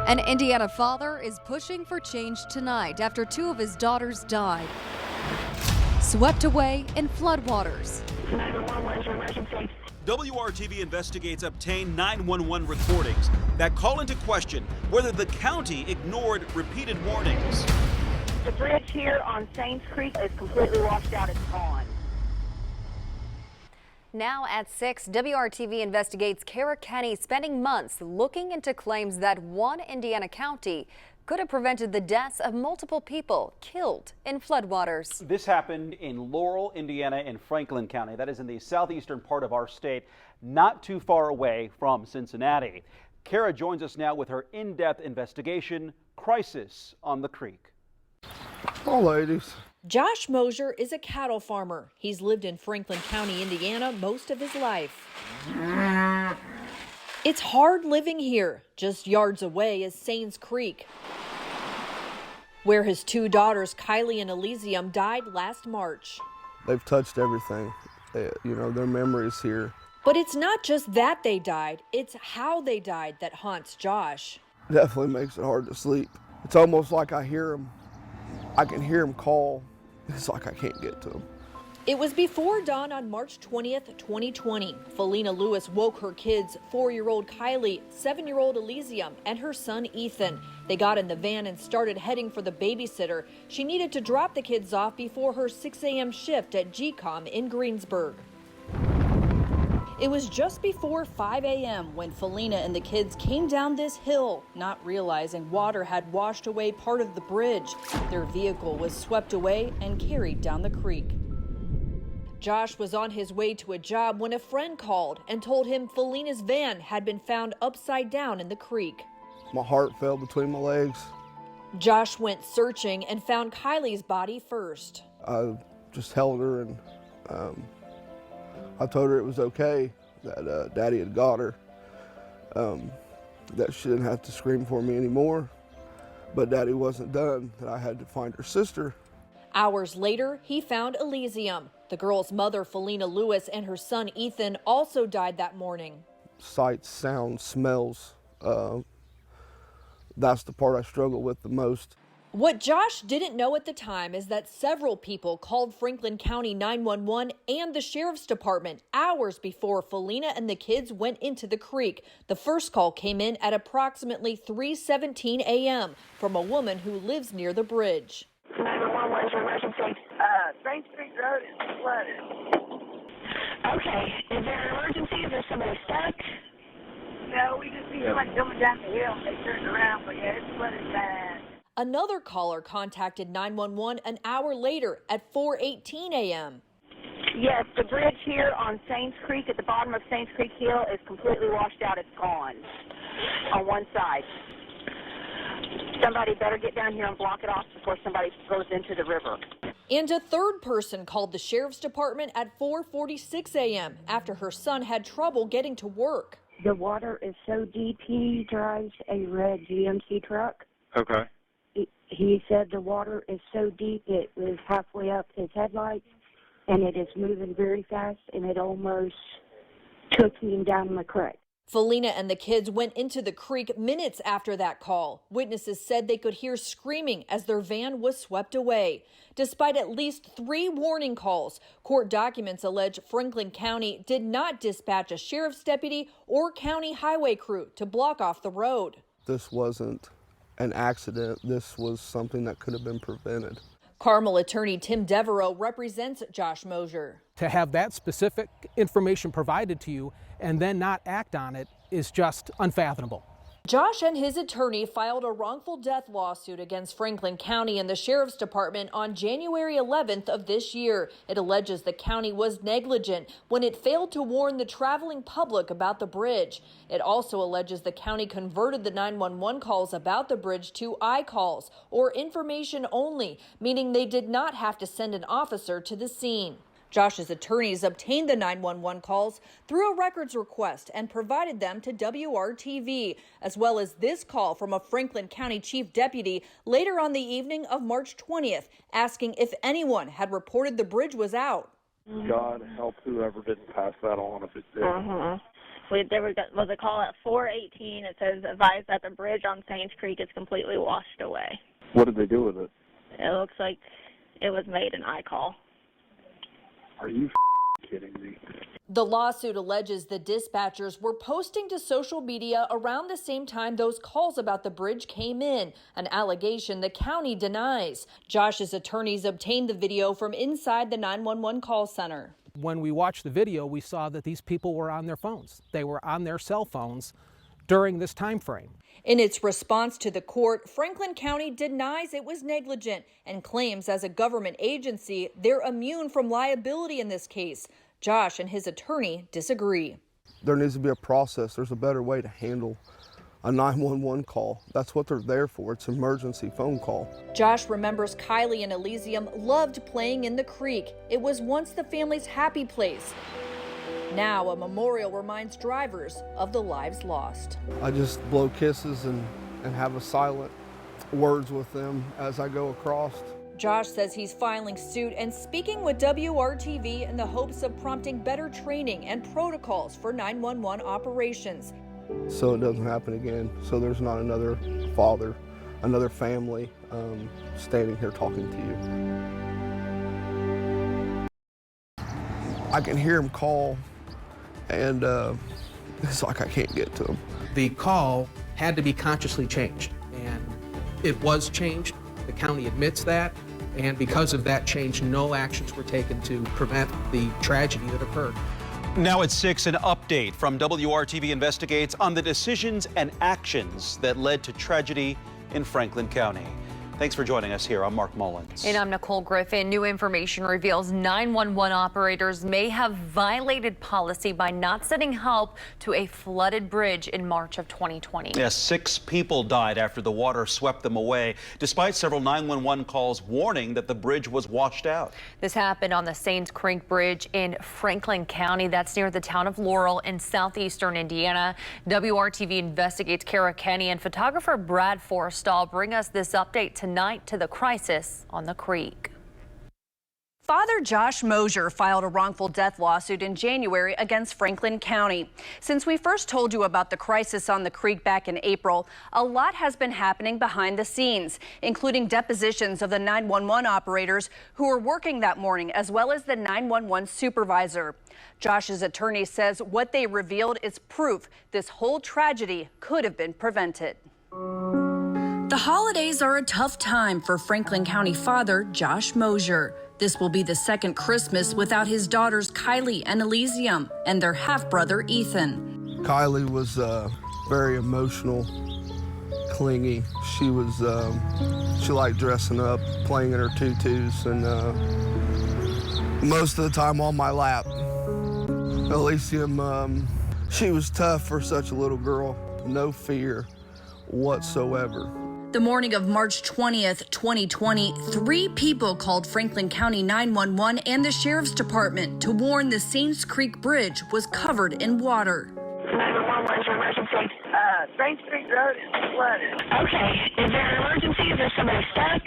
An Indiana father is pushing for change tonight after two of his daughters died, swept away in floodwaters. 911, where's your emergency? WRTV investigates obtained 911 recordings that call into question whether the county ignored repeated warnings. The bridge here on Sains Creek is completely washed out. It's gone. Now at 6, WRTV investigates Kara Kenny spending months looking into claims that one Indiana county could have prevented the deaths of multiple people killed in floodwaters. This happened in Laurel, Indiana, in Franklin County. That is in the southeastern part of our state, not too far away from Cincinnati. Kara joins us now with her in-depth investigation, Crisis on the Creek. Oh, ladies. Josh Mosier is a cattle farmer. He's lived in Franklin County, Indiana, most of his life. It's hard living here. Just yards away is Sains Creek, where his two daughters, Kylie and Elysium, died last March. They've touched everything. Their memories here. But it's not just that they died, it's how they died that haunts Josh. Definitely makes it hard to sleep. It's almost like I can hear him call. It's like I can't get to him. It was before dawn on March 20th, 2020. Felina Lewis woke her kids, 4-year-old Kylie, 7-year-old Elysium, and her son Ethan. They got in the van and started heading for the babysitter. She needed to drop the kids off before her 6 a.m. shift at GCOM in Greensburg. It was just before 5 a.m. when Felina and the kids came down this hill, not realizing water had washed away part of the bridge. Their vehicle was swept away and carried down the creek. Josh was on his way to a job when a friend called and told him Felina's van had been found upside down in the creek. My heart fell between my legs. Josh went searching and found Kylie's body first. I just held her and I told her it was okay, that Daddy had got her, that she didn't have to scream for me anymore, but Daddy wasn't done, that I had to find her sister. Hours later, he found Elysium. The girl's mother, Felina Lewis, and her son, Ethan, also died that morning. Sights, sounds, smells, that's the part I struggle with the most. What Josh didn't know at the time is that several people called Franklin County 911 and the Sheriff's Department hours before Felina and the kids went into the creek. The first call came in at approximately 3:17 a.m. from a woman who lives near the bridge. 911, where's your emergency? Sains Creek Road is flooded. Okay, is there an emergency? Is there somebody stuck? No, we just see somebody coming down the hill. They turned around, but yeah, it's flooded bad. Another caller contacted 911 an hour later at 4:18 a.m. Yes, the bridge here on Sains Creek at the bottom of Sains Creek Hill is completely washed out. It's gone on one side. Somebody better get down here and block it off before somebody goes into the river. And a third person called the Sheriff's Department at 4:46 a.m. after her son had trouble getting to work. The water is so deep. He drives a red GMC truck. Okay. He said the water is so deep it was halfway up his headlights, and it is moving very fast, and it almost took him down the creek. Felina and the kids went into the creek minutes after that call. Witnesses said they could hear screaming as their van was swept away. Despite at least 3 warning calls, court documents allege Franklin County did not dispatch a sheriff's deputy or county highway crew to block off the road. This wasn't an accident. This was something that could have been prevented. Carmel attorney Tim Devereaux represents Josh Mosier. To have that specific information provided to you and then not act on it is just unfathomable. Josh and his attorney filed a wrongful death lawsuit against Franklin County and the Sheriff's Department on January 11th of this year. It alleges the county was negligent when it failed to warn the traveling public about the bridge. It also alleges the county converted the 911 calls about the bridge to I-calls, or information only, meaning they did not have to send an officer to the scene. Josh's attorneys obtained the 911 calls through a records request and provided them to WRTV, as well as this call from a Franklin County chief deputy later on the evening of March 20th, asking if anyone had reported the bridge was out. God help whoever didn't pass that on if it did. There was a call at 4:18. It says, advise that the bridge on Saints Creek is completely washed away. What did they do with it? It looks like it was made an I-call. Are you kidding me? The lawsuit alleges the dispatchers were posting to social media around the same time those calls about the bridge came in, an allegation the county denies. Josh's attorneys obtained the video from inside the 911 call center. When we watched the video, we saw that these people were on their phones. They were on their cell phones during this time frame. In its response to the court, Franklin County denies it was negligent and claims as a government agency they're immune from liability in this case. Josh and his attorney disagree. There needs to be a process. There's a better way to handle a 911 call. That's what they're there for. It's an emergency phone call. Josh remembers Kylie and Elysium loved playing in the creek. It was once the family's happy place. Now a memorial reminds drivers of the lives lost. I just blow kisses and have a silent words with them as I go across. Josh says he's filing suit and speaking with WRTV in the hopes of prompting better training and protocols for 911 operations. So it doesn't happen again. So there's not another father, another family standing here talking to you. I can hear him call, and it's like I can't get to him. The call had to be consciously changed, and it was changed. The county admits that, and because of that change, no actions were taken to prevent the tragedy that occurred. Now at 6, an update from WRTV Investigates on the decisions and actions that led to tragedy in Franklin County. Thanks for joining us here. I'm Mark Mullins. And I'm Nicole Griffin. New information reveals 911 operators may have violated policy by not sending help to a flooded bridge in March of 2020. Yes, 6 people died after the water swept them away, despite several 911 calls warning that the bridge was washed out. This happened on the Saints Creek Bridge in Franklin County. That's near the town of Laurel in southeastern Indiana. WRTV Investigates Kara Kenny and photographer Brad Forstall bring us this update tonight to the crisis on the creek. Father Josh Mosier filed a wrongful death lawsuit in January against Franklin County. Since we first told you about the crisis on the creek back in April, a lot has been happening behind the scenes, including depositions of the 911 operators who were working that morning, as well as the 911 supervisor. Josh's attorney says what they revealed is proof this whole tragedy could have been prevented. The holidays are a tough time for Franklin County father Josh Mosier. This will be the second Christmas without his daughters Kylie and Elysium and their half-brother Ethan. Kylie was very emotional, clingy. She liked dressing up, playing in her tutus, and most of the time on my lap. Elysium, she was tough for such a little girl, no fear whatsoever. The morning of March 20th, 2020, 3 people called Franklin County 911 and the Sheriff's Department to warn the Saints Creek Bridge was covered in water. 911, what's your emergency? Saints Creek Road is flooded. Okay, is there an emergency? Is there somebody stuck?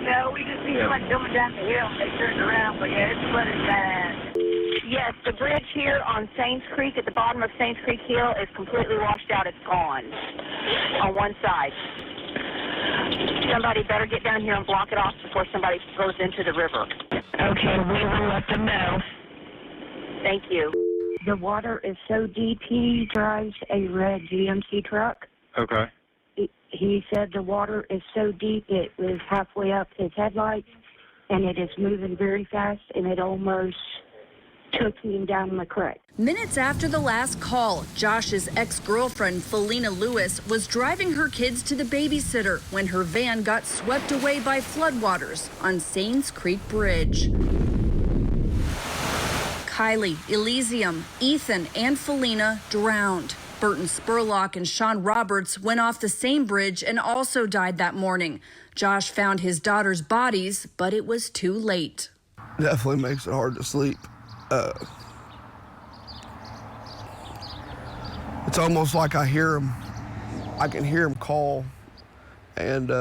No, we just see someone coming down the hill and they turned around, but yeah, it's flooded bad. Yes, the bridge here on Saints Creek, at the bottom of Saints Creek Hill, is completely washed out. It's gone on one side. Somebody better get down here and block it off before somebody goes into the river. Okay, we will let them know. Thank you. The water is so deep, he drives a red GMC truck. Okay. He said the water is so deep it was halfway up his headlights, and it is moving very fast, and it almost took him down the creek. Minutes after the last call, Josh's ex-girlfriend, Felina Lewis, was driving her kids to the babysitter when her van got swept away by floodwaters on Saints Creek Bridge. Kylie, Elysium, Ethan, and Felina drowned. Burton Spurlock and Sean Roberts went off the same bridge and also died that morning. Josh found his daughter's bodies, but it was too late. Definitely makes it hard to sleep. It's almost like I can hear him call, and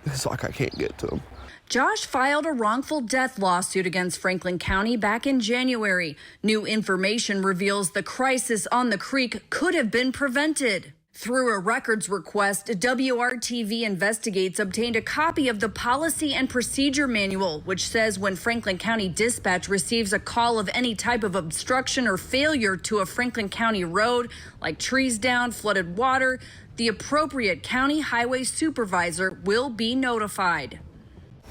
it's like I can't get to him. Josh filed a wrongful death lawsuit against Franklin County back in January. New information reveals the crisis on the creek could have been prevented. Through a records request, WRTV Investigates obtained a copy of the policy and procedure manual, which says when Franklin County Dispatch receives a call of any type of obstruction or failure to a Franklin County road, like trees down, flooded water, the appropriate county highway supervisor will be notified.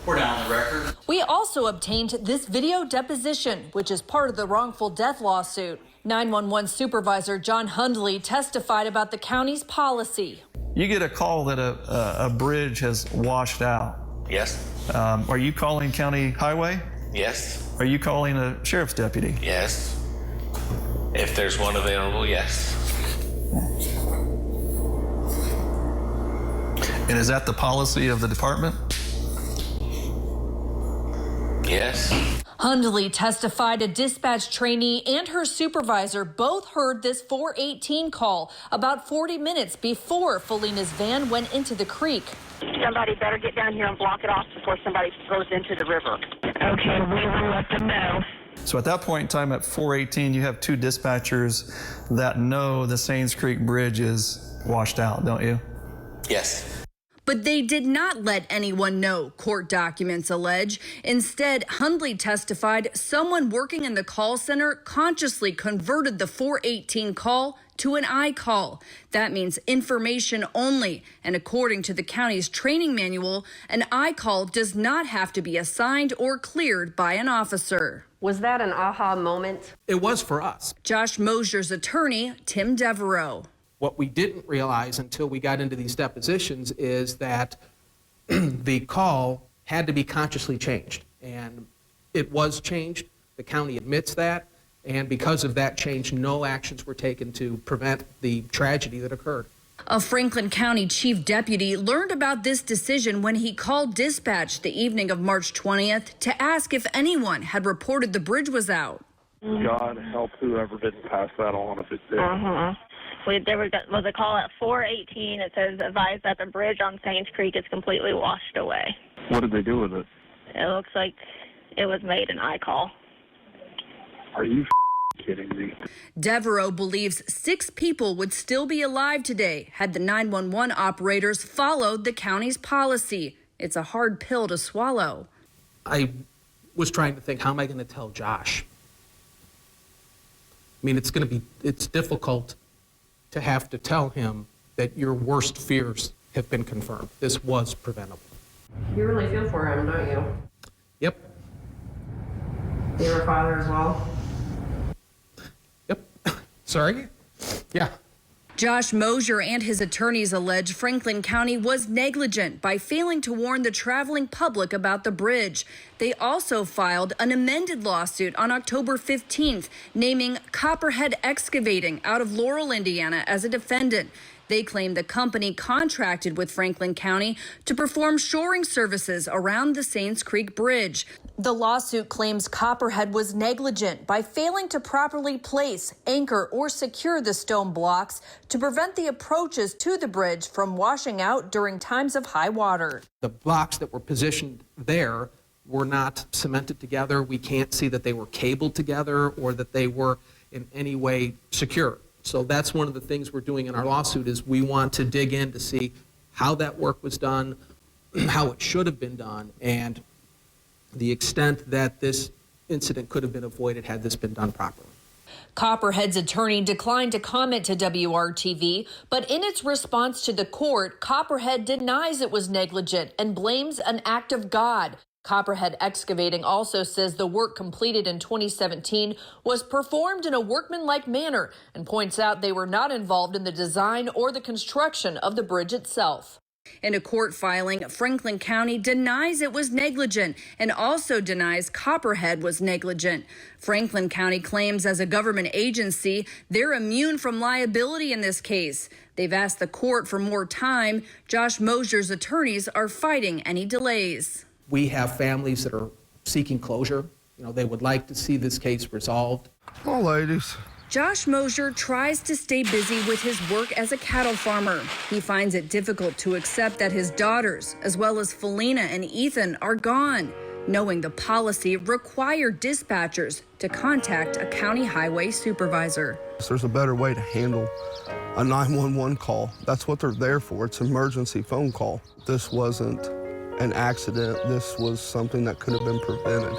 We're down the record. We also obtained this video deposition, which is part of the wrongful death lawsuit. 911 Supervisor John Hundley testified about the county's policy. You get a call that a bridge has washed out. Yes. Are you calling county highway? Yes. Are you calling a sheriff's deputy? Yes. If there's one available, yes. And is that the policy of the department? Yes. Hundley testified a dispatch trainee and her supervisor both heard this 418 call about 40 minutes before Felina's van went into the creek. Somebody better get down here and block it off before somebody goes into the river. Okay, we will let them know. So at that point in time at 418, you have two dispatchers that know the Sains Creek Bridge is washed out, don't you? Yes. But they did not let anyone know, court documents allege. Instead, Hundley testified someone working in the call center consciously converted the 418 call to an I call. That means information only. And according to the county's training manual, an I call does not have to be assigned or cleared by an officer. Was that an aha moment? It was for us. Josh Mosier's attorney, Tim Devereaux. What we didn't realize until we got into these depositions is that the call had to be consciously changed. And it was changed. The county admits that. And because of that change, no actions were taken to prevent the tragedy that occurred. A Franklin County chief deputy learned about this decision when he called dispatch the evening of March 20th to ask if anyone had reported the bridge was out. God help whoever didn't pass that on if it did. There was a call at 418. It says advise that the bridge on Sains Creek is completely washed away. What did they do with it? It looks like it was made an I call. Are you kidding me? Devereaux believes 6 people would still be alive today had the 911 operators followed the county's policy. It's a hard pill to swallow. I was trying to think, how am I going to tell Josh? I mean, it's difficult to have to tell him that your worst fears have been confirmed. This was preventable. You really feel for him, don't you? Yep. You're a father as well? Yep. Sorry? Yeah. Josh Mosier and his attorneys allege Franklin County was negligent by failing to warn the traveling public about the bridge. They also filed an amended lawsuit on October 15th, naming Copperhead Excavating out of Laurel, Indiana, as a defendant. They claim the company contracted with Franklin County to perform shoring services around the Sains Creek Bridge. The lawsuit claims Copperhead was negligent by failing to properly place, anchor, or secure the stone blocks to prevent the approaches to the bridge from washing out during times of high water. The blocks that were positioned there were not cemented together. We can't see that they were cabled together or that they were in any way secure. So that's one of the things we're doing in our lawsuit is we want to dig in to see how that work was done, how it should have been done, and the extent that this incident could have been avoided had this been done properly. Copperhead's attorney declined to comment to WRTV, but in its response to the court, Copperhead denies it was negligent and blames an act of God. Copperhead Excavating also says the work completed in 2017 was performed in a workmanlike manner and points out they were not involved in the design or the construction of the bridge itself. In a court filing, Franklin County denies it was negligent and also denies Copperhead was negligent. Franklin County claims as a government agency, they're immune from liability in this case. They've asked the court for more time. Josh Mosier's attorneys are fighting any delays. We have families that are seeking closure. You know, they would like to see this case resolved. Oh, ladies. Josh Mosier tries to stay busy with his work as a cattle farmer. He finds it difficult to accept that his daughters, as well as Felina and Ethan, are gone, knowing the policy required dispatchers to contact a county highway supervisor. There's a better way to handle a 911 call. That's what they're there for. It's an emergency phone call. This wasn't an accident. This was something that could have been prevented.